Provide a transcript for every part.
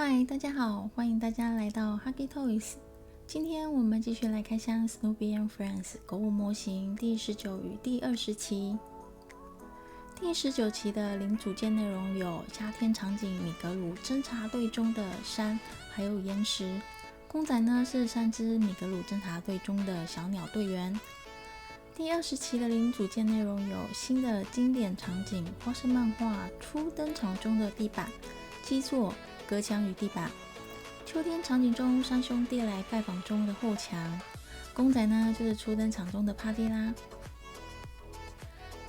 嗨，大家好，欢迎大家来到 Huggy Toys。今天我们继续来开箱 Snoopy and Friends 购物模型第19与第20期。第19期的零组件内容有夏天场景米格鲁侦察队中的山，还有岩石。公仔呢是3只米格鲁侦察队中的小鸟队员。第20期的零组件内容有新的经典场景花生漫画初登场中的地板、基座、隔墙与地板，秋天场景中三兄弟来拜访中的后墙，公仔呢就是初登场中的帕蒂拉。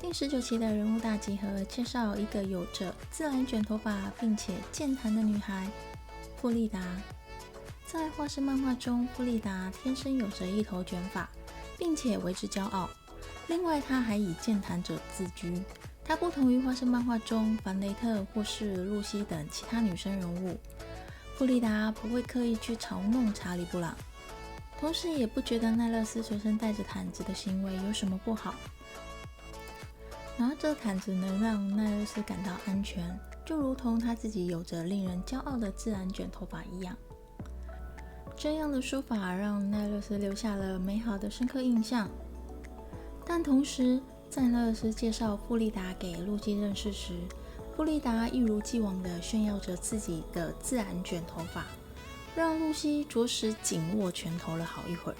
第19期的人物大集合介绍一个有着自然卷头发并且健谈的女孩弗利达。在花生漫画中，弗利达天生有着一头卷发，并且为之骄傲。另外，她还以健谈者自居。她不同于花生漫画中凡雷特或是露西等其他女生人物，弗利达不会刻意去嘲弄查理布朗，同时也不觉得奈勒斯随身带着毯子的行为有什么不好。拿着毯子能让奈勒斯感到安全，就如同他自己有着令人骄傲的自然卷头发一样。这样的说法让奈勒斯留下了美好的深刻印象。但同时，在奈勒斯介绍弗利达给露西认识时，弗利达一如既往地炫耀着自己的自然卷头发，让露西着实紧握拳头了好一会儿。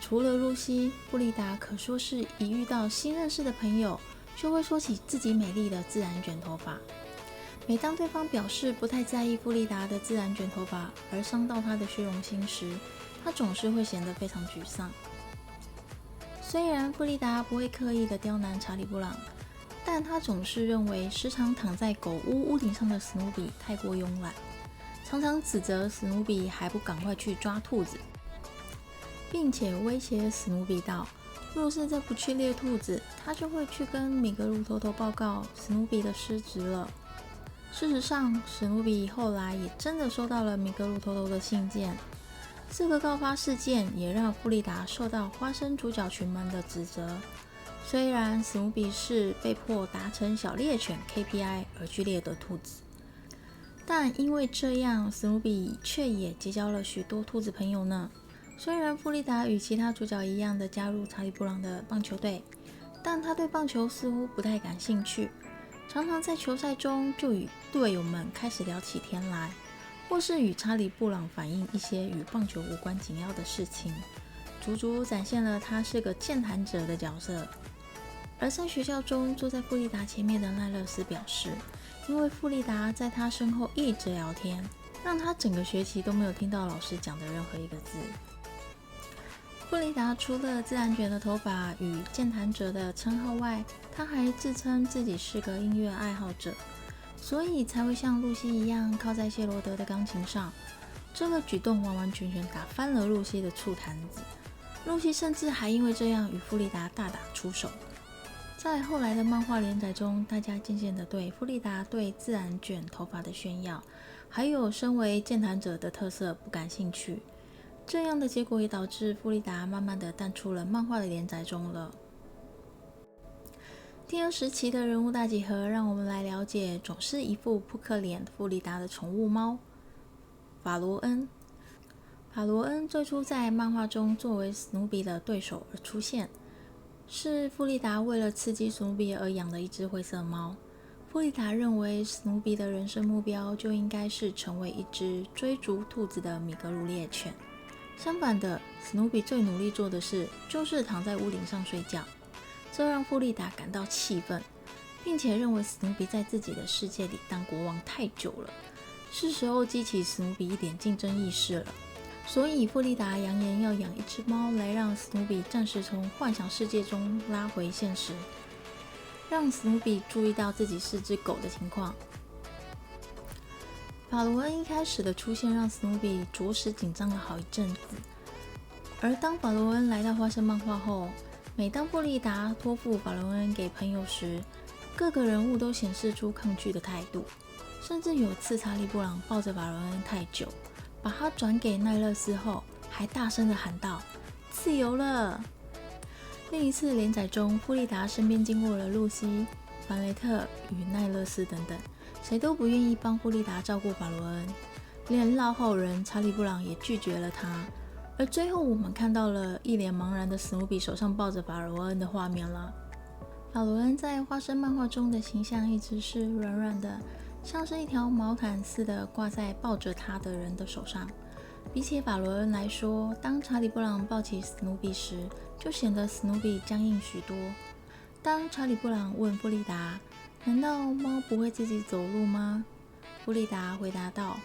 除了露西，弗利达可说是一遇到新认识的朋友，就会说起自己美丽的自然卷头发。每当对方表示不太在意弗利达的自然卷头发，而伤到他的虚荣心时，他总是会显得非常沮丧。虽然弗利达不会刻意的刁难查理布朗，但他总是认为时常躺在狗屋顶上的史努比太过慵懒，常常指责史努比还不赶快去抓兔子，并且威胁史努比道，若是再不去猎兔子，他就会去跟米格鲁偷偷报告史努比的失职了。事实上，史努比后来也真的收到了米格鲁偷偷的信件。这个告发事件也让弗利达受到花生主角群们的指责。虽然史努比是被迫达成小猎犬 KPI 而去猎得兔子，但因为这样，史努比却也结交了许多兔子朋友呢。虽然弗利达与其他主角一样的加入查理布朗的棒球队，但他对棒球似乎不太感兴趣。常常在球赛中就与队友们开始聊起天来，或是与查理布朗反映一些与棒球无关紧要的事情，足足展现了他是个健谈者的角色。而在学校中，坐在弗利达前面的奈勒斯表示，因为弗利达在他身后一直聊天，让他整个学期都没有听到老师讲的任何一个字。弗利达除了自然卷的头发与健谈者的称号外，他还自称自己是个音乐爱好者，所以才会像露西一样靠在谢罗德的钢琴上。这个举动完完全全打翻了露西的醋坛子，露西甚至还因为这样与弗利达大打出手。在后来的漫画连载中，大家渐渐地对弗利达对自然卷头发的炫耀，还有身为健谈者的特色不感兴趣。这样的结果也导致弗利达慢慢地淡出了漫画的连载中了。第20期的人物大集合，让我们来了解总是一副扑克脸弗利达的宠物猫法罗恩。法罗恩最初在漫画中作为史努比的对手而出现，是弗利达为了刺激史努比而养的一只灰色猫。弗利达认为史努比的人生目标就应该是成为一只追逐兔子的米格鲁猎犬。相反的，史努比最努力做的事就是躺在屋顶上睡觉，这让弗利达感到气愤，并且认为史努比在自己的世界里当国王太久了，是时候激起史努比一点竞争意识了。所以弗利达扬言要养一只猫来让史努比暂时从幻想世界中拉回现实，让史努比注意到自己是只狗的情况。法罗恩一开始的出现让史努比着实紧张了好一阵子，而当法罗恩来到花生漫画后，每当弗利达托付法罗恩给朋友时，各个人物都显示出抗拒的态度，甚至有次查理布朗抱着法罗恩太久，把他转给奈勒斯后，还大声地喊道：“自由了！”另一次连载中，弗利达身边经过了露西、凡雷特与奈勒斯等等，谁都不愿意帮弗利达照顾法罗恩。连老好人查理布朗也拒绝了他。而最后我们看到了一脸茫然的史努比手上抱着法罗恩的画面了。法罗恩在花生漫画中的形象一直是软软的，像是一条毛毯似的挂在抱着他的人的手上。比起法罗恩来说，当查理布朗抱起史努比时，就显得史努比僵硬许多。当查理布朗问弗利达：“难道猫不会自己走路吗？”弗利达回答道：“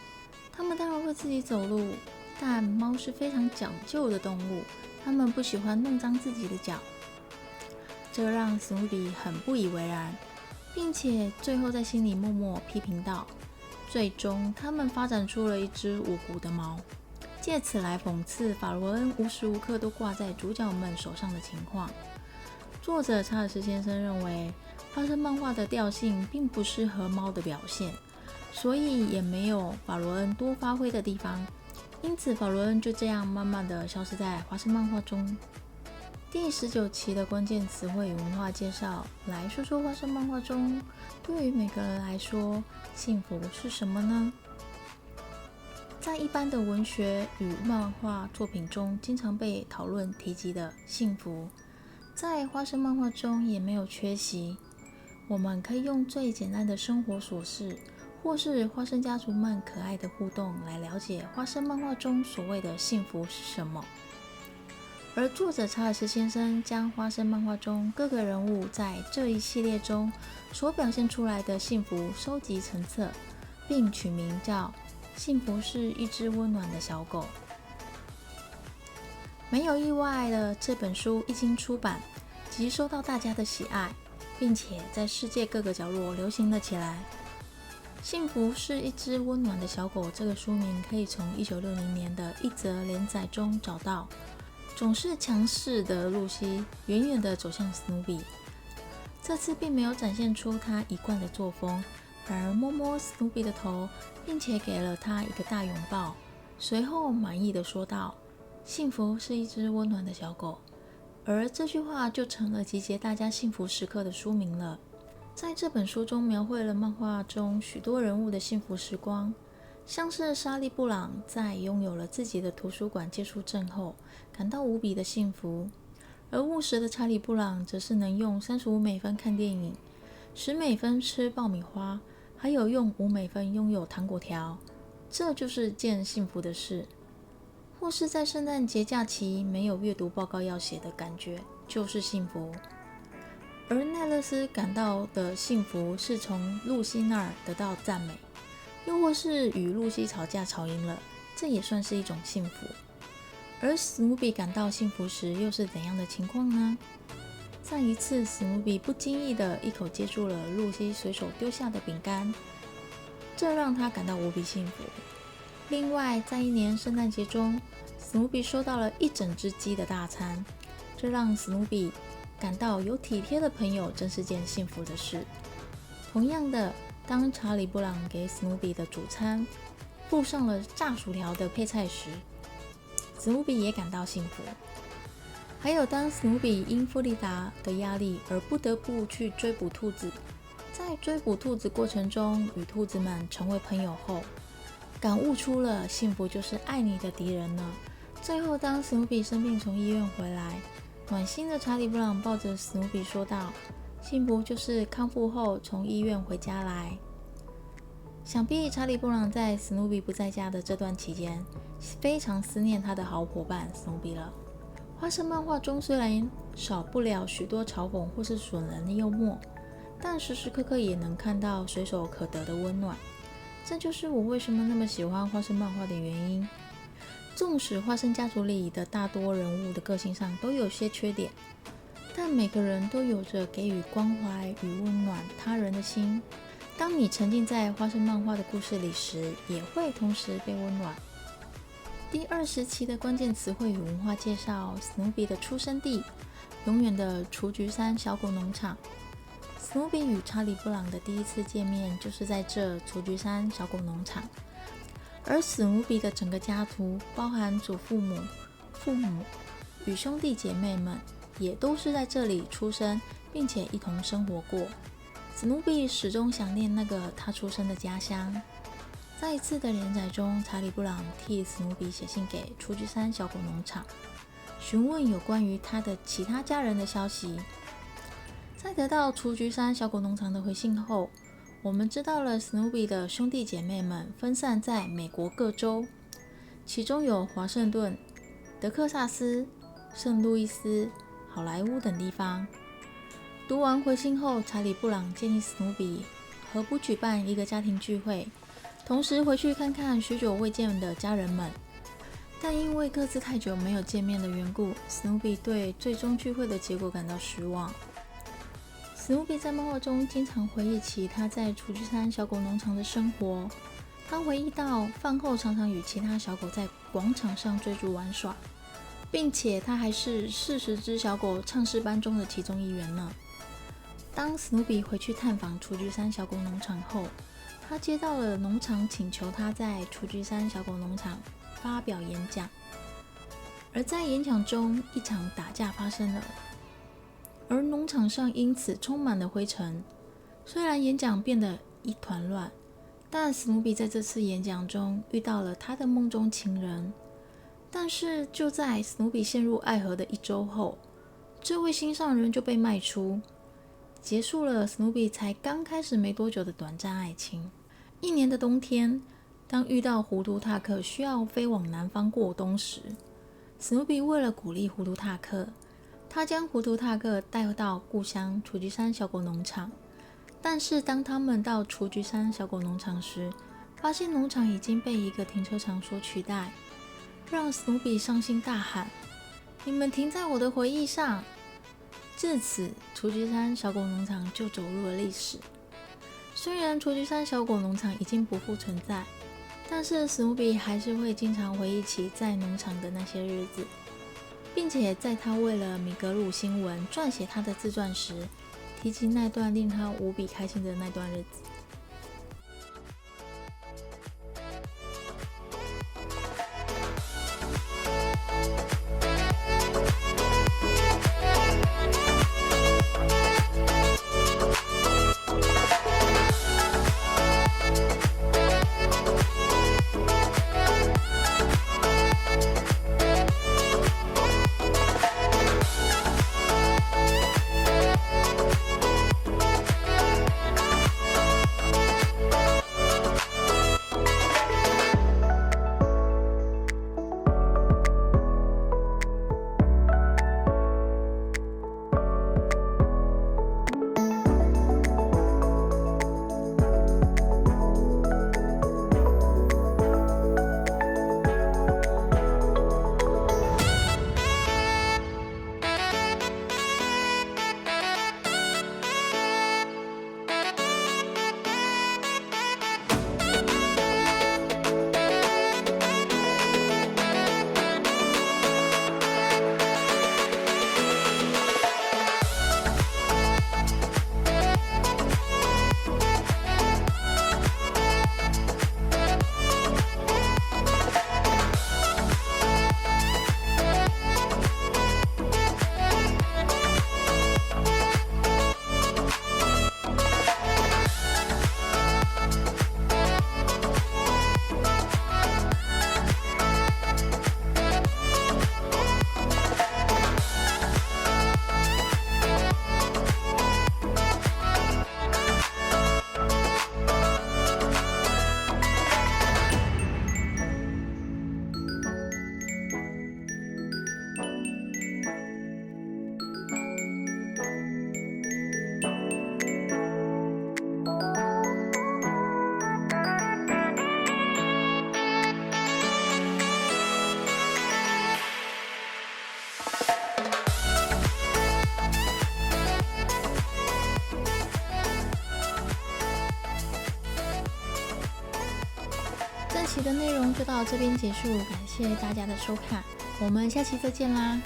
它们当然会自己走路，但猫是非常讲究的动物，它们不喜欢弄脏自己的脚。”这让史努比很不以为然，并且最后在心里默默批评道：“最终，他们发展出了一只无骨的猫，借此来讽刺法罗恩无时无刻都挂在主角们手上的情况。”作者查尔斯先生认为，花生漫画的调性并不适合猫的表现，所以也没有法罗恩多发挥的地方，因此法罗恩就这样慢慢的消失在花生漫画中。第19期的关键词汇与文化介绍，来说说花生漫画中对于每个人来说，幸福是什么呢？在一般的文学与漫画作品中经常被讨论提及的幸福，在花生漫画中也没有缺席。我们可以用最简单的生活琐事，或是花生家族们可爱的互动来了解花生漫画中所谓的幸福是什么。而作者查尔斯先生将花生漫画中各个人物在这一系列中所表现出来的幸福收集成册，并取名叫《幸福是一只温暖的小狗》。没有意外的，这本书一经出版即受到大家的喜爱，并且在世界各个角落流行了起来。幸福是一只温暖的小狗这个书名可以从1960年的一则连载中找到。总是强势的露西远远地走向史努比，这次并没有展现出他一贯的作风，反而摸摸史努比的头，并且给了他一个大拥抱，随后满意地说道：“幸福是一只温暖的小狗。”而这句话就成了集结大家幸福时刻的书名了。在这本书中描绘了漫画中许多人物的幸福时光，像是莎莉·布朗在拥有了自己的图书馆借书证后感到无比的幸福，而务实的查理·布朗则是能用35美分看电影，10美分吃爆米花，还有用5美分拥有糖果条，这就是件幸福的事。或是在圣诞节假期没有阅读报告要写的感觉就是幸福。而奈勒斯感到的幸福是从露西那儿得到赞美，又或是与露西吵架吵赢了，这也算是一种幸福。而史努比感到幸福时又是怎样的情况呢？在一次，史努比不经意地一口接住了露西随手丢下的饼干，这让他感到无比幸福。另外，在一年圣诞节中，史努比收到了一整只鸡的大餐，这让史努比感到有体贴的朋友真是件幸福的事。同样的，当查理·布朗给史努比的主餐附上了炸薯条的配菜时，史努比也感到幸福。还有，当史努比因弗利达的压力而不得不去追捕兔子，在追捕兔子过程中与兔子们成为朋友后，感悟出了幸福就是爱你的敌人呢。最后，当史努比生病从医院回来，暖心的查理·布朗抱着史努比说道：“幸福就是康复后从医院回家来。”想必查理·布朗在史努比不在家的这段期间，非常思念他的好伙伴史努比了。花生漫画中虽然少不了许多嘲讽或是损人的幽默，但时时刻刻也能看到随手可得的温暖。这就是我为什么那么喜欢花生漫画的原因。纵使花生家族里的大多人物的个性上都有些缺点，但每个人都有着给予关怀与温暖他人的心。当你沉浸在花生漫画的故事里时，也会同时被温暖。第20期的关键词汇与文化介绍，史努比的出生地，永远的雏菊山小狗农场。史努比与查理·布朗的第一次见面就是在这雏菊山小狗农场，而史努比的整个家族，包含祖父母、父母与兄弟姐妹们，也都是在这里出生，并且一同生活过。史努比始终想念那个他出生的家乡。在一次的连载中，查理布朗替史努比写信给雏菊山小狗农场，询问有关于他的其他家人的消息。在得到雏菊山小狗农场的回信后，我们知道了史努比的兄弟姐妹们分散在美国各州，其中有华盛顿、德克萨斯、圣路易斯、好莱坞等地方。读完回信后，查理布朗建议史努比何不举办一个家庭聚会，同时回去看看许久未见的家人们。但因为各自太久没有见面的缘故，史努比对最终聚会的结果感到失望。史努比在漫画中经常回忆起他在雏菊山小狗农场的生活。他回忆到饭后常常与其他小狗在广场上追逐玩耍，并且他还是40只小狗唱诗班中的其中一员呢。当史努比回去探访雏菊山小狗农场后，他接到了农场请求他在雏菊山小狗农场发表演讲。而在演讲中，一场打架发生了，而农场上因此充满了灰尘。虽然演讲变得一团乱，但史努比在这次演讲中遇到了他的梦中情人。但是就在史努比陷入爱河的1周后，这位心上人就被卖出，结束了史努比才刚开始没多久的短暂爱情。1年的冬天，当遇到糊涂塔克需要飞往南方过冬时，史努比为了鼓励糊涂塔克，他将糊涂塔克带到故乡雏菊山小狗农场。但是当他们到雏菊山小狗农场时，发现农场已经被一个停车场所取代，让史努比伤心大喊：你们停在我的回忆上！至此，雏菊山小狗农场就走入了历史。虽然雏菊山小狗农场已经不复存在，但是史努比还是会经常回忆起在农场的那些日子，并且在他为了米格鲁新闻撰写他的自传时，提及那段令他无比开心的那段日子。这期的内容就到这边结束，感谢大家的收看，我们下期再见啦！